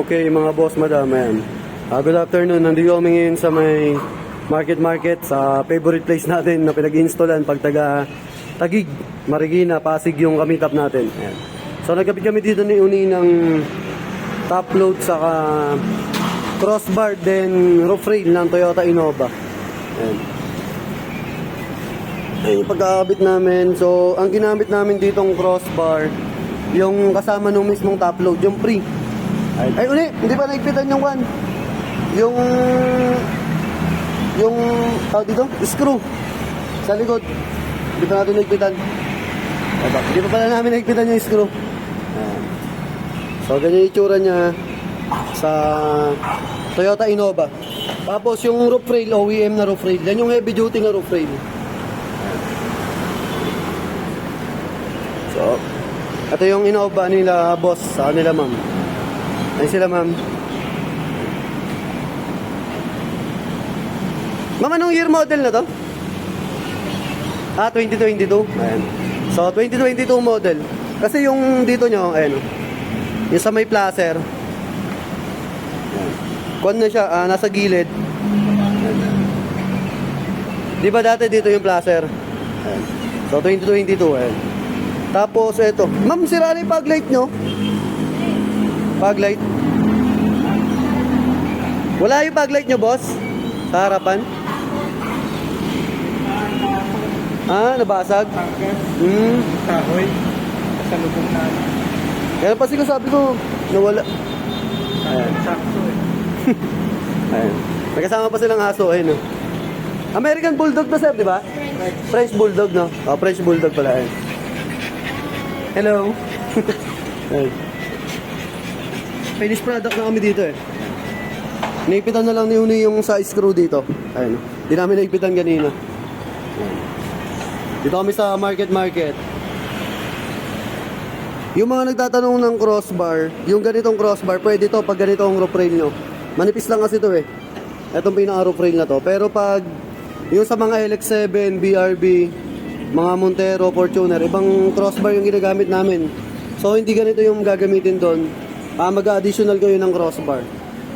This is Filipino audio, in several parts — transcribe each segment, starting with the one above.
Okay mga boss, madam, ayan. Good afternoon, nandito kami ngayon sa may market sa favorite place natin na pinag-installan pag taga Taguig, Marikina, Pasig yung kami top natin. Ayan. So nagkabit kami dito ni Uni ng top load saka crossbar then roof rail ng Toyota Innova. Ayan. Ayan yung pagkakabit namin. So ang ginamit namin ditong crossbar yung kasama nung mismong top load, yung free. Ay, uli, hindi pa naigpitan yung one. Yung tawag dito, screw sa likod. Hindi pa natin naigpitan. Hindi pa pala namin naigpitan yung screw. So, ganyan yung itsura niya sa Toyota Innova. Tapos, yung roof rail, OEM na roof rail. Yan yung heavy duty na roof rail. So, ito yung Innova nila, boss, sa kanila, ma'am. Ayun sila, ma'am. Ma'am, anong year model na to? 2022. Ayan. So, 2022 model. Kasi yung dito nyo, ayan, yung sa may placer. Kuwan na siya, nasa gilid. Di ba dati dito yung placer? Ayan. So, 2022, ayan. Tapos, eto. Ma'am, sira na yung fog light nyo? Fog light? Wala yung fog light nyo, boss? Sa harapan? Nabasag? Kahoy. Sa lubong na. Kaya pa siguro sabi ko, nawala. Ayan. Sakto eh. Ayan. Nagkasama pa silang aso, ayun, no? American Bulldog to, sir, di ba? French Bulldog, no? Oh, French Bulldog pala, ayun. Hello. Ayun. Finished product na kami dito, eh. Naipitan na lang ni Uni yung sa screw dito. Ayun. Hindi namin naipitan kanina. Ayun. Dito kami sa market. Yung mga nagtatanong ng crossbar, yung ganitong crossbar, pwede to pag ganito ang roof rail nyo. Manipis lang kasi to eh. Itong pinaka roof rail na to. Pero pag yung sa mga LX7, BRB, mga Montero, Fortuner, ibang crossbar yung ginagamit namin. So hindi ganito yung gagamitin doon. Mag-additional kayo ng crossbar.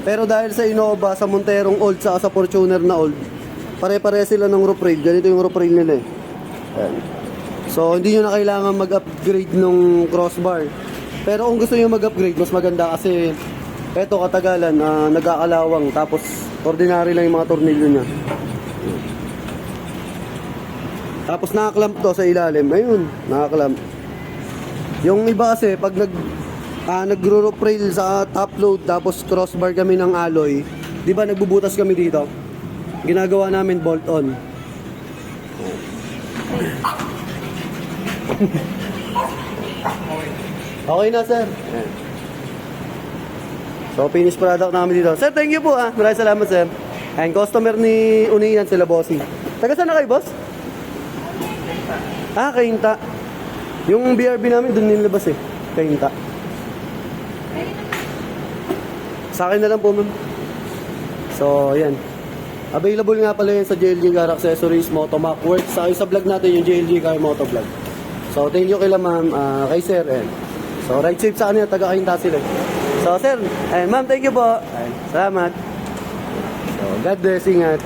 Pero dahil sa Innova, sa Monterong old, sa Fortuner na old, pare-pare sila ng roof rail. Ganito yung roof rail nila eh. Ayan. So hindi nyo na kailangan mag-upgrade ng crossbar. Pero kung gusto nyo mag-upgrade, mas maganda kasi eto katagalan, nag-aalawang. Tapos ordinary lang yung mga tornilyo nya. Tapos nakaklamp to sa ilalim. Ayun, nakaklamp. Yung iba kasi pag nag-roof rail sa top load tapos crossbar kami ng alloy, di ba nagbubutas kami dito? Ginagawa namin bolt on. Okay na, sir. So finished product namin dito. Sir, thank you po ah. Maraming salamat, sir. And customer ni Unian sila, bossy. Taga saan na kayo, boss? Kainta. Yung BRB namin doon nilabas eh. Kainta. Sa akin na lang po, ma'am. So, yan. Available nga pala yan sa JLG Car Accessories, Motomac Works. Sa vlog natin yung JLG Car Motovlog. So, thank you kila ma'am, kay sir. So, ride safe sa kanila, taga-Kainta sila. So, sir, ma'am, thank you po. Salamat. So, God bless, ingat.